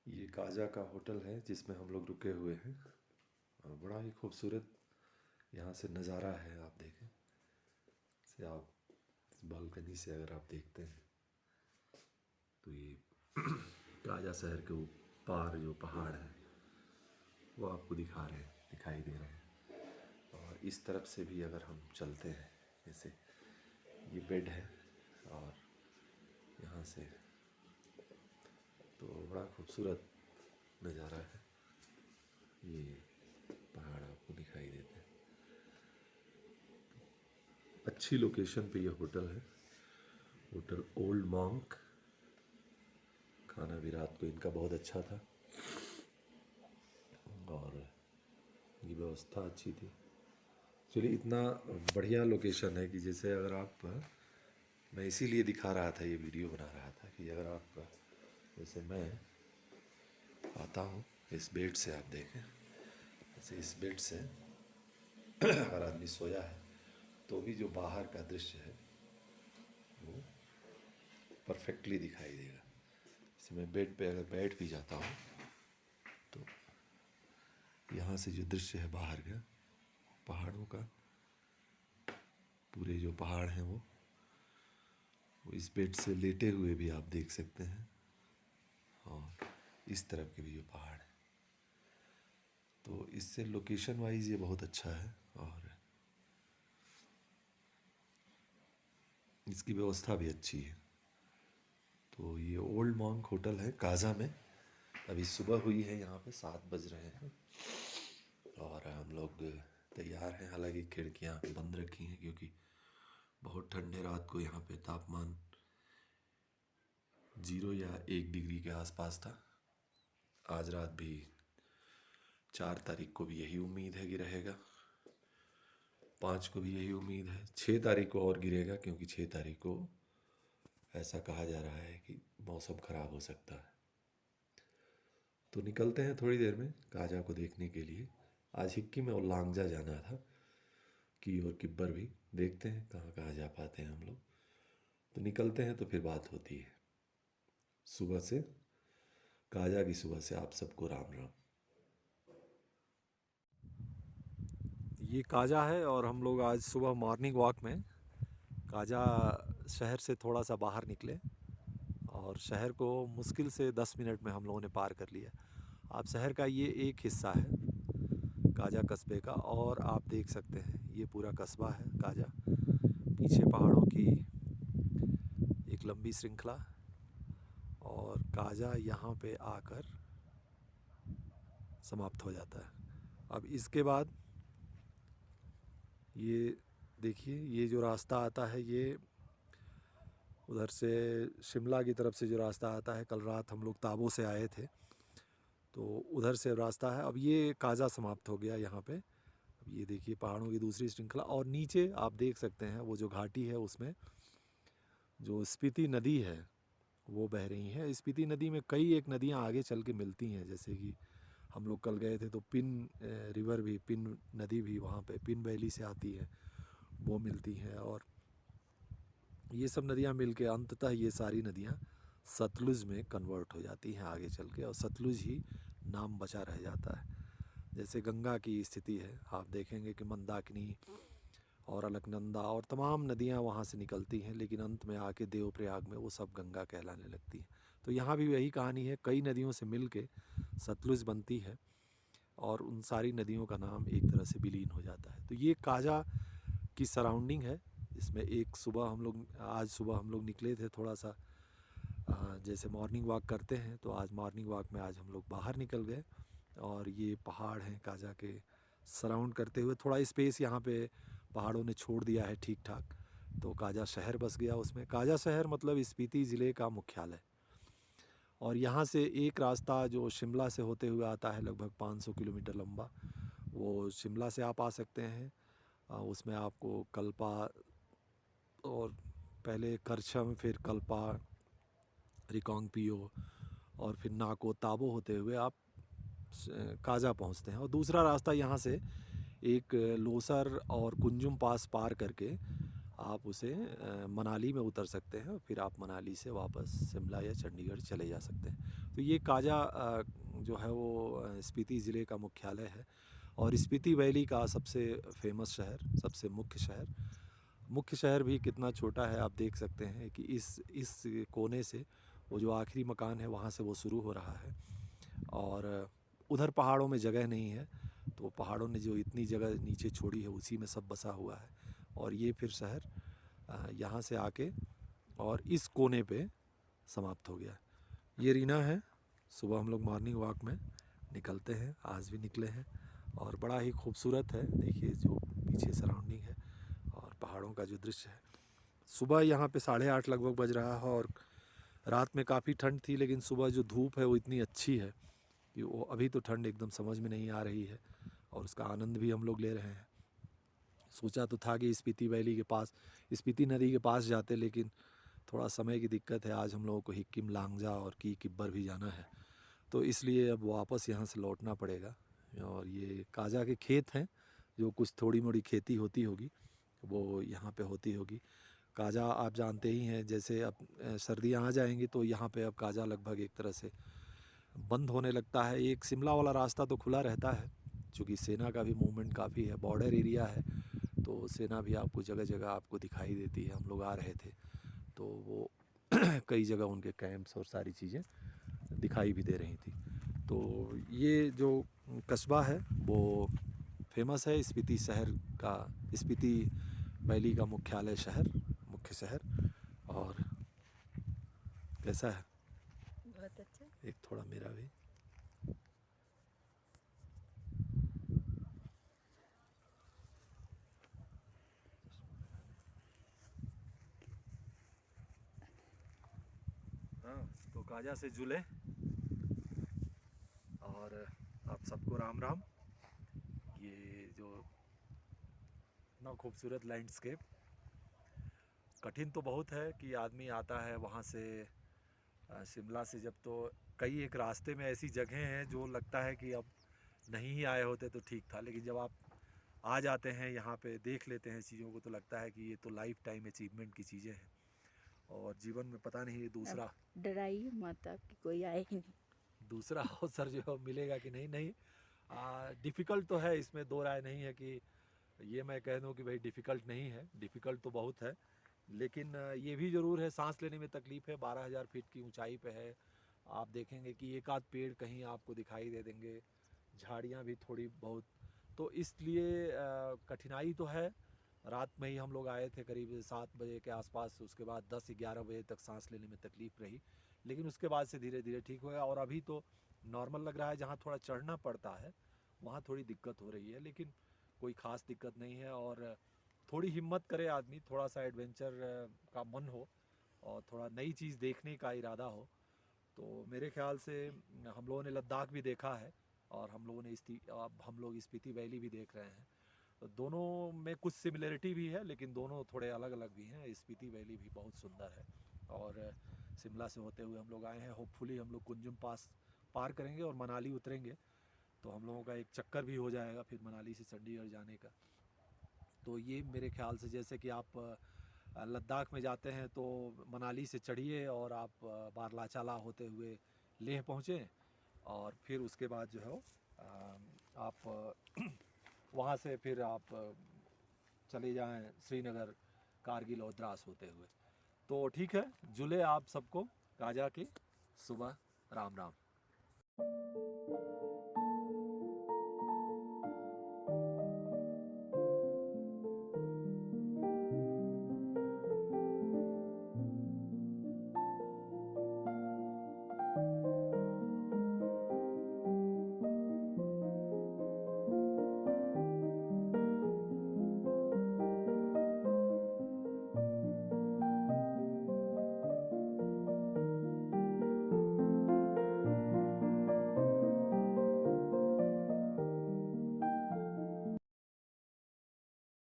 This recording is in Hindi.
ये काजा का होटल है जिसमें हम लोग रुके हुए हैं और बड़ा ही खूबसूरत यहाँ से नज़ारा है। आप देखें से आप बालकनी से अगर आप देखते हैं तो ये काजा शहर के पार जो पहाड़ है वो आपको दिखाई दे रहे हैं। और इस तरफ से भी अगर हम चलते हैं, जैसे ये बेड है और यहाँ से तो बड़ा खूबसूरत नज़ारा है। ये पहाड़ आपको दिखाई देते हैं। अच्छी लोकेशन पे ये होटल है, होटल ओल्ड मॉन्क। खाना भी रात को इनका बहुत अच्छा था और ये व्यवस्था अच्छी थी। चलिए, इतना बढ़िया लोकेशन है कि जैसे अगर आप, मैं इसीलिए दिखा रहा था, ये वीडियो बना रहा था कि अगर आप, जैसे मैं आता हूँ इस बेड से, आप देखें जैसे इस बेड से अगर आदमी सोया है तो भी जो बाहर का दृश्य है वो परफेक्टली दिखाई देगा। जैसे मैं बेड पे अगर बैठ भी जाता हूँ तो यहाँ से जो दृश्य है बाहर का, पहाड़ों का, पूरे जो पहाड़ हैं वो इस बेड से लेटे हुए भी आप देख सकते हैं और इस तरफ के भी जो पहाड़ है, तो इससे लोकेशन वाइज ये बहुत अच्छा है और इसकी व्यवस्था भी अच्छी है। तो ये ओल्ड मॉन्क होटल है काजा में। अभी सुबह हुई है, यहाँ पे 7 बज रहे हैं और हम लोग तैयार हैं। हालांकि खिड़कियाँ बंद रखी हैं क्योंकि बहुत ठंडे रात को यहाँ पे तापमान 0 या 1 डिग्री के आसपास था। आज रात भी 4 तारीख को भी यही उम्मीद है कि रहेगा, 5 को भी यही उम्मीद है, 6 तारीख को और गिरेगा क्योंकि 6 तारीख को ऐसा कहा जा रहा है कि मौसम ख़राब हो सकता है। तो निकलते हैं थोड़ी देर में काजा को देखने के लिए। आज हिक्की में और लांगजा जाना था, की और किब्बर भी, देखते हैं कहाँ कहाँ जा पाते हैं हम लोग। तो निकलते हैं तो फिर बात होती है। सुबह से, काजा की सुबह से आप सबको राम राम। ये काजा है और हम लोग आज सुबह मॉर्निंग वॉक में काजा शहर से थोड़ा सा बाहर निकले और शहर को मुश्किल से 10 मिनट में हम लोगों ने पार कर लिया। आप शहर का ये एक हिस्सा है काजा कस्बे का, और आप देख सकते हैं ये पूरा कस्बा है काजा। पीछे पहाड़ों की एक लंबी श्रृंखला और काजा यहाँ पे आकर समाप्त हो जाता है। अब इसके बाद ये देखिए, ये जो रास्ता आता है ये उधर से शिमला की तरफ से जो रास्ता आता है, कल रात हम लोग ताबो से आए थे तो उधर से रास्ता है। अब ये काजा समाप्त हो गया यहाँ पे। अब ये देखिए पहाड़ों की दूसरी श्रृंखला और नीचे आप देख सकते हैं वो जो घाटी है उसमें जो स्पीति नदी है वो बह रही है। स्पीति नदी में कई एक नदियाँ आगे चल के मिलती हैं, जैसे कि हम लोग कल गए थे तो पिन रिवर भी, पिन नदी भी वहाँ पे पिन वैली से आती है, वो मिलती हैं। और ये सब नदियाँ मिल के अंततः ये सारी नदियाँ सतलुज में कन्वर्ट हो जाती हैं आगे चल के, और सतलुज ही नाम बचा रह जाता है। जैसे गंगा की स्थिति है, आप देखेंगे कि मंदाकिनी और अलकनंदा और तमाम नदियाँ वहाँ से निकलती हैं, लेकिन अंत में आके देवप्रयाग में वो सब गंगा कहलाने लगती हैं। तो यहाँ भी वही कहानी है, कई नदियों से मिल के सतलुज बनती है और उन सारी नदियों का नाम एक तरह से विलीन हो जाता है। तो ये काजा की सराउंडिंग है। इसमें एक सुबह हम लोग, आज सुबह हम लोग निकले थे थोड़ा सा, जैसे मॉर्निंग वॉक करते हैं तो आज मॉर्निंग वॉक में आज हम लोग बाहर निकल गए और ये पहाड़ हैं काजा के सराउंड करते हुए। थोड़ा स्पेस यहाँ पे पहाड़ों ने छोड़ दिया है ठीक ठाक, तो काजा शहर बस गया उसमें। काजा शहर मतलब स्पीति ज़िले का मुख्यालय। और यहाँ से एक रास्ता जो शिमला से होते हुए आता है लगभग 500 किलोमीटर लंबा, वो शिमला से आप आ सकते हैं। उसमें आपको कल्पा और पहले करछम, फिर कल्पा, रिकांगपिओ और फिर नाको ताबो होते हुए आप काजा पहुंचते हैं। और दूसरा रास्ता यहाँ से एक लोसर और कुंजुम पास पार करके आप उसे मनाली में उतर सकते हैं और फिर आप मनाली से वापस शिमला या चंडीगढ़ चले जा सकते हैं। तो ये काजा जो है वो स्पीति ज़िले का मुख्यालय है और स्पीति वैली का सबसे फेमस शहर, सबसे मुख्य शहर भी कितना छोटा है आप देख सकते हैं कि इस कोने से वो जो आखिरी मकान है वहाँ से वो शुरू हो रहा है और उधर पहाड़ों में जगह नहीं है, तो पहाड़ों ने जो इतनी जगह नीचे छोड़ी है उसी में सब बसा हुआ है और ये फिर शहर यहाँ से आके और इस कोने पे समाप्त हो गया। ये रीना है। सुबह हम लोग मॉर्निंग वॉक में निकलते हैं, आज भी निकले हैं और बड़ा ही खूबसूरत है। देखिए जो पीछे सराउंडिंग है और पहाड़ों का जो दृश्य है। सुबह यहाँ पे 8:30 लगभग बज रहा है और रात में काफ़ी ठंड थी, लेकिन सुबह जो धूप है वो इतनी अच्छी है कि वो अभी तो ठंड एकदम समझ में नहीं आ रही है और उसका आनंद भी हम लोग ले रहे हैं। सोचा तो था कि स्पीति वैली के पास, स्पीति नदी के पास जाते, लेकिन थोड़ा समय की दिक्कत है। आज हम लोगों को हिक्किम, लांगजा और की किब्बर भी जाना है, तो इसलिए अब वापस यहाँ से लौटना पड़ेगा। और ये काजा के खेत हैं, जो कुछ थोड़ी मोड़ी खेती होती होगी वो यहाँ पे होती होगी। काजा आप जानते ही हैं, जैसे अब सर्दियाँ आ जाएंगी तो यहाँ पे अब काजा लगभग एक तरह से बंद होने लगता है। एक शिमला वाला रास्ता तो खुला रहता है, क्योंकि सेना का भी मूवमेंट काफ़ी है, बॉर्डर एरिया है, तो सेना भी आपको जगह जगह आपको दिखाई देती है। हम लोग आ रहे थे तो वो कई जगह उनके कैंप्स और सारी चीज़ें दिखाई भी दे रही थी। तो ये जो कस्बा है वो फेमस है स्पीति शहर का, स्पीति वैली का मुख्यालय शहर, मुख्य शहर। और कैसा है? बहुत अच्छा। एक थोड़ा मेरा भी। हाँ, तो काजा से जुले और आप सबको राम राम। ये जो इतना खूबसूरत लैंडस्केप, कठिन तो बहुत है कि आदमी आता है वहाँ से शिमला से, जब तो कई एक रास्ते में ऐसी जगह हैं जो लगता है कि अब नहीं ही आए होते तो ठीक था, लेकिन जब आप आ जाते हैं यहाँ पे, देख लेते हैं चीज़ों को, तो लगता है कि ये तो लाइफ टाइम अचीवमेंट की चीज़ें हैं और जीवन में पता नहीं ये अब दूसरा डराइए मत, आपकी कोई आए ही नहीं। दूसरा अवसर जो है मिलेगा कि नहीं। नहीं, डिफ़िकल्ट तो है, इसमें दो राय नहीं है कि ये मैं कह दूं कि भाई डिफ़िकल्ट नहीं है, डिफ़िकल्ट तो बहुत है, लेकिन ये भी ज़रूर है, सांस लेने में तकलीफ़ है। 12,000 फीट की ऊंचाई पे है। आप देखेंगे कि एक आध पेड़ कहीं आपको दिखाई दे देंगे, झाड़ियाँ भी थोड़ी बहुत, तो इसलिए कठिनाई तो है। रात में ही हम लोग आए थे करीब 7 बजे के आसपास, उसके बाद 10-11 बजे तक सांस लेने में तकलीफ़ रही, लेकिन उसके बाद से धीरे धीरे ठीक हो गया और अभी तो नॉर्मल लग रहा है। जहाँ थोड़ा चढ़ना पड़ता है वहाँ थोड़ी दिक्कत हो रही है, लेकिन कोई ख़ास दिक्कत नहीं है। और थोड़ी हिम्मत करे आदमी, थोड़ा सा एडवेंचर का मन हो और थोड़ा नई चीज़ देखने का इरादा हो, तो मेरे ख्याल से हम लोगों ने लद्दाख भी देखा है और हम लोगों ने अब हम लोग स्पीति वैली भी देख रहे हैं, तो दोनों में कुछ सिमिलरिटी भी है, लेकिन दोनों थोड़े अलग अलग भी हैं। स्पीति वैली भी बहुत सुंदर है और शिमला से होते हुए हम लोग आए हैं। होपफुली हम लोग कुंजुम पास पार करेंगे और मनाली उतरेंगे, तो हम लोगों का एक चक्कर भी हो जाएगा फिर मनाली से चंडीगढ़ जाने का। तो ये मेरे ख्याल से, जैसे कि आप लद्दाख में जाते हैं तो मनाली से चढ़िए और आप बारलाचाला होते हुए लेह पहुँचें और फिर उसके बाद जो है आप वहाँ से फिर आप चले जाएं श्रीनगर, कारगिल और द्रास होते हुए। तो ठीक है, जुले आप सबको काजा की सुबह राम राम।